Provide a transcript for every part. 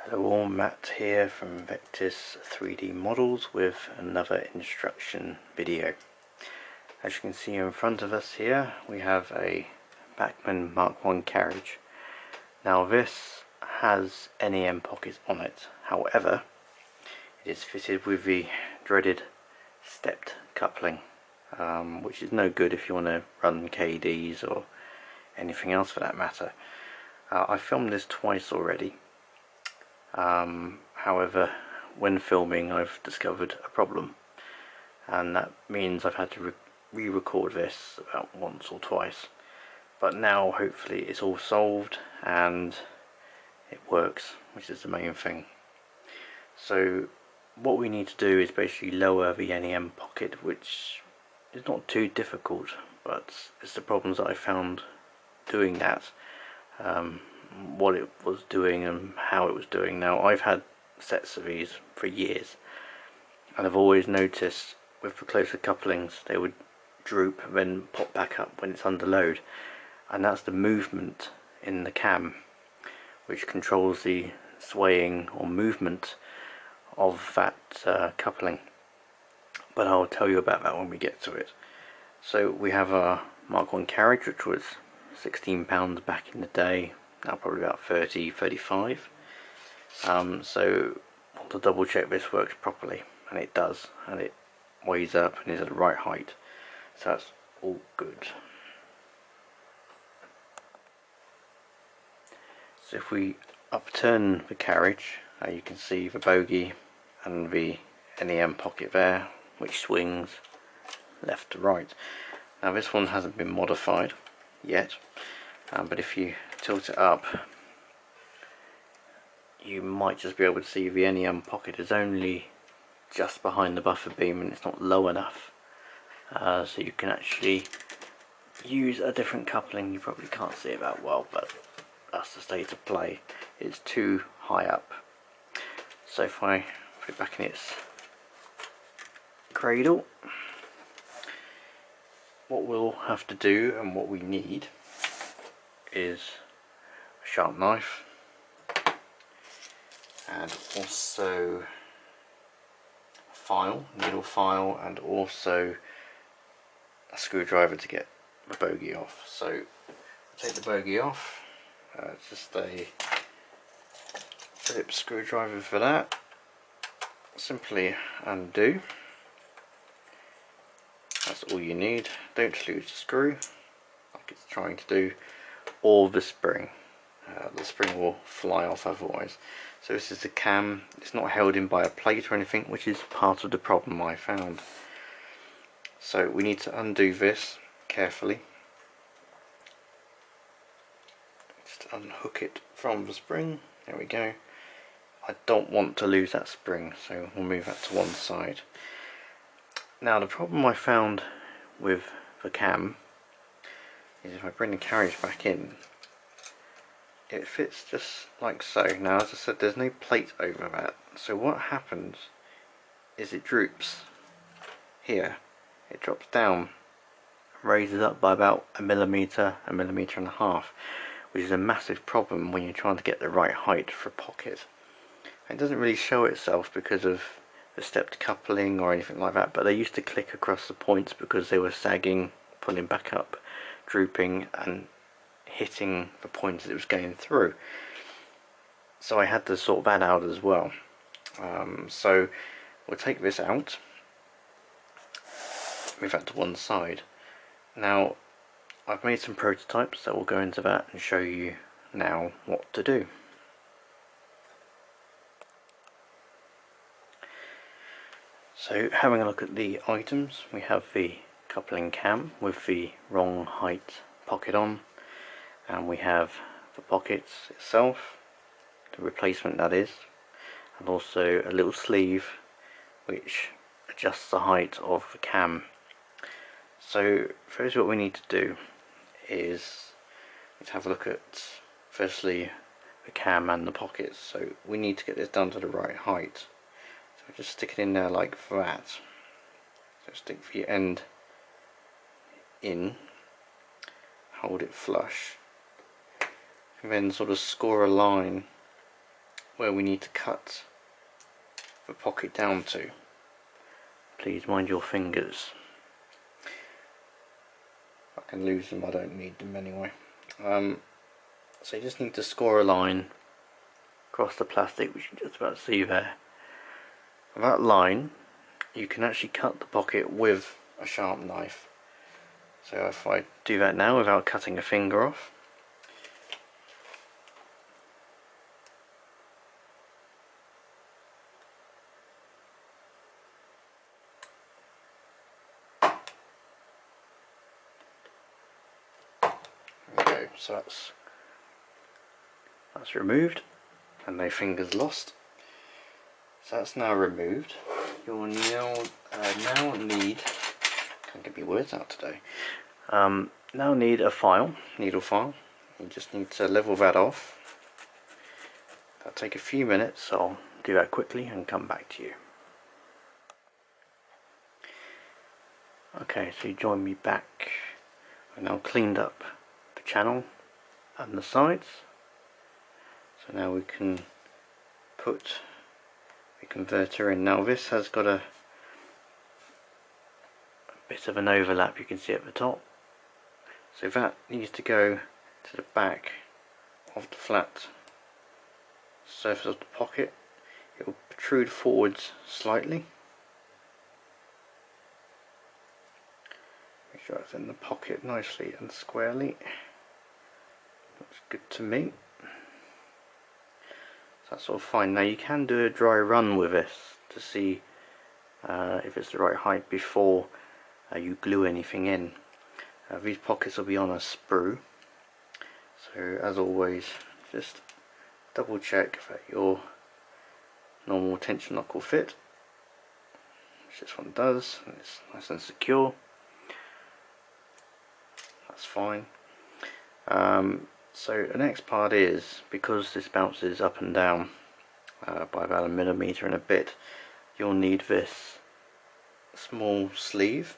Hello all, Matt here from Vectis 3D Models with another instruction video. As you can see in front of us here, we have a Bachmann MK1 carriage. Now this has NEM pockets on it, however it is fitted with the dreaded stepped coupling, which is no good if you want to run KDs or anything else for that matter. I filmed this twice already. However, when filming I've discovered a problem, and that means I've had to re-record this about once or twice, but now hopefully it's all solved and it works, which is the main thing. So what we need to do is basically lower the NEM pocket, which is not too difficult, but it's the problems that I found doing that, what it was doing and how it was doing. Now I've had sets of these for years, and I've always noticed with the closer couplings they would droop and then pop back up when it's under load, and that's the movement in the cam which controls the swaying or movement of that coupling. But I'll tell you about that when we get to it. So we have our MK1 carriage, which was £16 back in the day, now probably about 30-35. So I want to double check this works properly, and it does, and it weighs up and is at the right height, so that's all good. So if we upturn the carriage, you can see the bogie and the NEM pocket there, which swings left to right. Now this one hasn't been modified yet, but if you tilt it up, you might just be able to see the NEM pocket is only just behind the buffer beam and it's not low enough, so you can actually use a different coupling. You probably can't see it that well, but that's the state of play. It's too high up. So if I put it back in its cradle, what we'll have to do and what we need is a sharp knife and also a file, needle file, and also a screwdriver to get the bogie off. So take the bogie off, just a Phillips screwdriver for that. Simply undo. That's all you need. Don't lose the screw like it's trying to do, or the spring. The spring will fly off otherwise. So this is the cam. It's not held in by a plate or anything, which is part of the problem I found. So we need to undo this carefully. Just unhook it from the spring. There we go. I don't want to lose that spring, so we'll move that to one side. Now the problem I found with the cam is if I bring the carriage back in, it fits just like so. Now as I said, there's no plate over that, so what happens is it droops here, it drops down, raises up by about a millimetre and a half, which is a massive problem when you're trying to get the right height for a pocket. It doesn't really show itself because of the stepped coupling or anything like that, but they used to click across the points because they were sagging, pulling back up, drooping and hitting the points it was going through. So I had to sort that out as well. So we'll take this out, move that to one side. Now I've made some prototypes, so we'll go into that and show you now what to do. So having a look at the items, we have the coupling cam with the wrong height pocket on, and we have the pockets itself, the replacement that is, and also a little sleeve which adjusts the height of the cam. So first what we need to do is let's have a look at firstly the cam and the pockets. So we need to get this down to the right height. So just stick it in there like that. So stick the end in, hold it flush, and then sort of score a line where we need to cut the pocket down to. Please mind your fingers. I can lose them, I don't need them anyway. So you just need to score a line across the plastic, which you can just about see there. And that line, you can actually cut the pocket with a sharp knife. So if I do that now without cutting a finger off, so that's removed, and no fingers lost. So that's now removed. You'll now need, can't get my words out today. Now need a file, needle file. You just need to level that off. That'll take a few minutes, so I'll do that quickly and come back to you. Okay, so you join me back. I've now cleaned up the channel and the sides, so now we can put the converter in. Now this has got a bit of an overlap, you can see at the top, so that needs to go to the back of the flat surface of the pocket. It will protrude forwards slightly. Make sure it's in the pocket nicely and squarely. Looks good to me. So that's all fine. Now you can do a dry run with this to see if it's the right height before you glue anything in. These pockets will be on a sprue, so as always just double check that your normal tension lock will fit, which this one does, and it's nice and secure. That's fine. So the next part is, because this bounces up and down by about 1 millimeter and a bit, you'll need this small sleeve.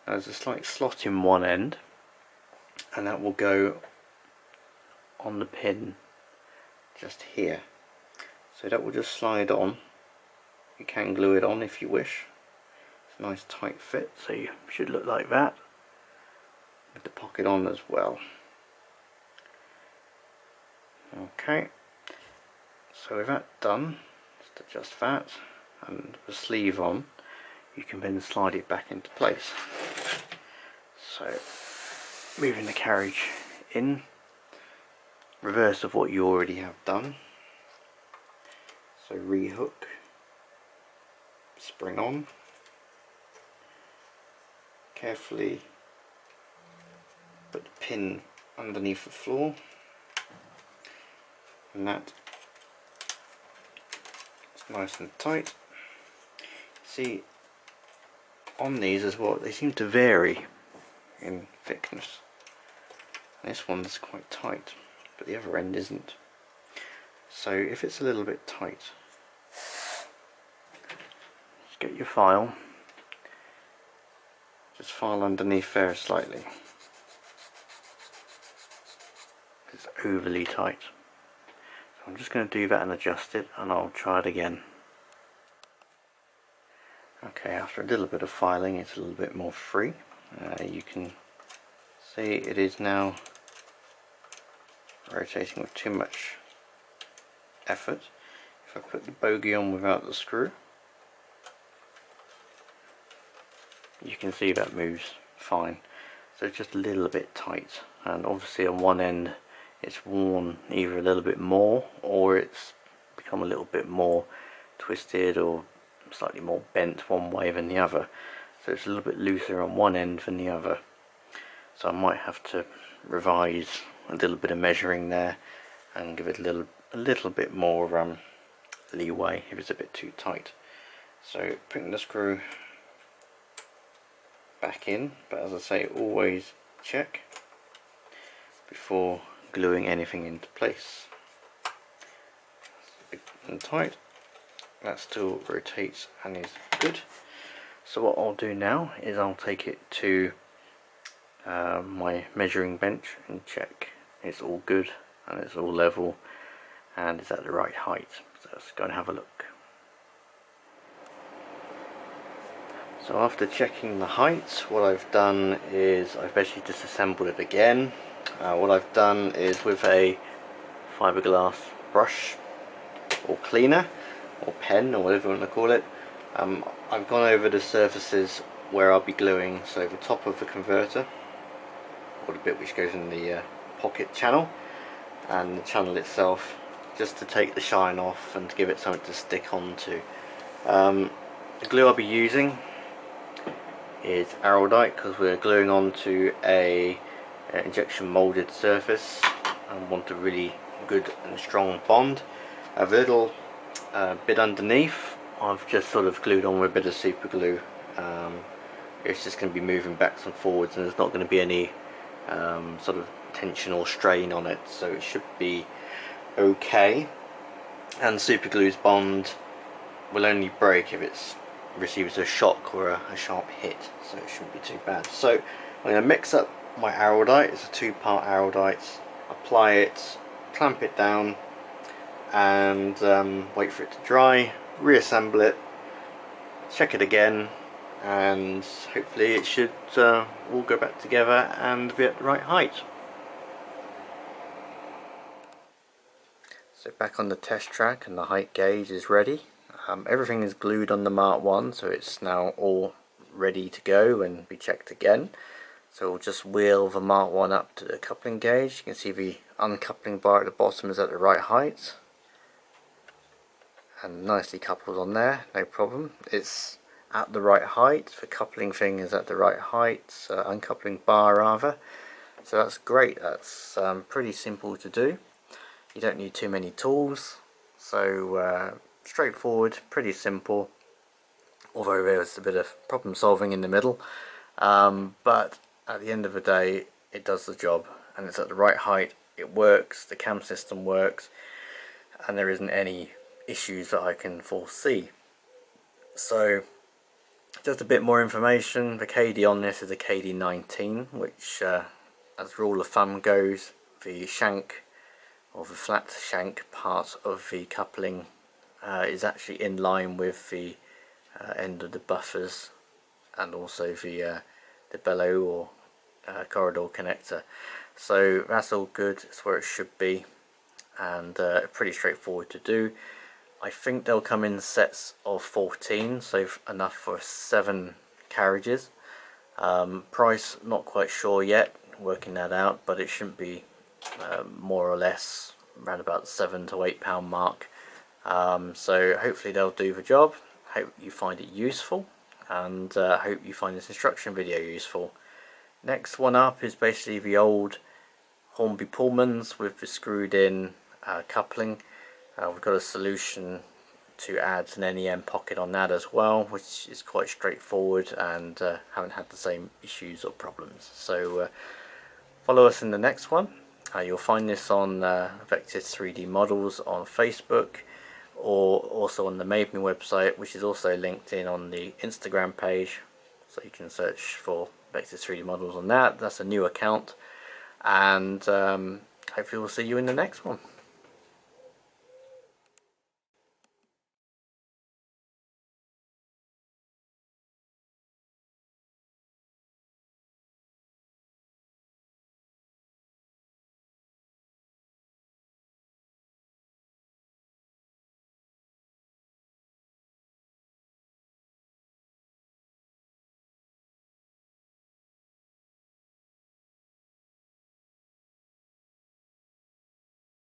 Now, there's a slight slot in one end, and that will go on the pin just here. So that will just slide on. You can glue it on if you wish. It's a nice tight fit, so you should look like that, with the pocket on as well. Okay, so with that done, just adjust that and the sleeve on, you can then slide it back into place. So moving the carriage in, reverse of what you already have done. So rehook, spring on, carefully put the pin underneath the floor, and that is nice and tight. See, on these as well, they seem to vary in thickness. This one's quite tight, but the other end isn't. So if it's a little bit tight, just get your file, just file underneath there slightly. It's overly tight. So I'm just going to do that and adjust it, and I'll try it again. Okay, after a little bit of filing, it's a little bit more free. You can see it is now rotating with too much effort. If I put the bogey on without the screw, you can see that moves fine. So it's just a little bit tight, and obviously on one end it's worn either a little bit more, or it's become a little bit more twisted or slightly more bent one way than the other. So it's a little bit looser on one end than the other. So I might have to revise a little bit of measuring there and give it a little bit more leeway if it's a bit too tight. So putting the screw back in, but as I say, always check before gluing anything into place. Big and tight. That still rotates and is good. So what I'll do now is I'll take it to my measuring bench and check it's all good and it's all level, and is at the right height. So let's go and have a look. So after checking the height, what I've done is I've basically disassembled it again. What I've done is with a fiberglass brush or cleaner or pen or whatever you want to call it, I've gone over the surfaces where I'll be gluing, so the top of the converter, or the bit which goes in the pocket channel, and the channel itself, just to take the shine off and to give it something to stick onto. The glue I'll be using is araldite, because we're gluing onto a injection molded surface and want a really good and strong bond. A little bit underneath I've just sort of glued on with a bit of super glue. It's just going to be moving backs and forwards, and there's not going to be any sort of tension or strain on it, so it should be okay. And super glue's bond will only break if it's receives a shock or a sharp hit, so it shouldn't be too bad. So I'm going to mix up my araldite. It's a 2-part araldite. Apply it, clamp it down, and wait for it to dry, reassemble it, check it again, and hopefully it should all go back together and be at the right height. So back on the test track, and the height gauge is ready. Everything is glued on the Mark 1, so it's now all ready to go and be checked again. So we'll just wheel the Mark 1 up to the coupling gauge. You can see the uncoupling bar at the bottom is at the right height, and nicely coupled on there, no problem. It's at the right height, the coupling thing is at the right height, uncoupling bar rather. So that's great. That's pretty simple to do. You don't need too many tools, so straightforward, pretty simple, although there's a bit of problem solving in the middle, but at the end of the day it does the job, and it's at the right height, it works, the cam system works, and there isn't any issues that I can foresee. So just a bit more information, the KD on this is a KD 19, which as rule of thumb goes, the shank or the flat shank part of the coupling is actually in line with the end of the buffers, and also the bellow or corridor connector. So that's all good, it's where it should be, and pretty straightforward to do. I think they'll come in sets of 14, so enough for 7 carriages. Price not quite sure yet, working that out, but it shouldn't be more or less around about £7 to £8 mark. So hopefully they'll do the job. Hope you find it useful, and hope you find this instruction video useful. Next one up is basically the old Hornby Pullmans with the screwed in coupling. We've got a solution to add an NEM pocket on that as well, which is quite straightforward, and haven't had the same issues or problems. So follow us in the next one. You'll find this on Vectis 3D Models on Facebook, or also on the Made Me website, which is also linked in on the Instagram page, so you can search for Vectis 3D Models on that. That's a new account, and hopefully we'll see you in the next one.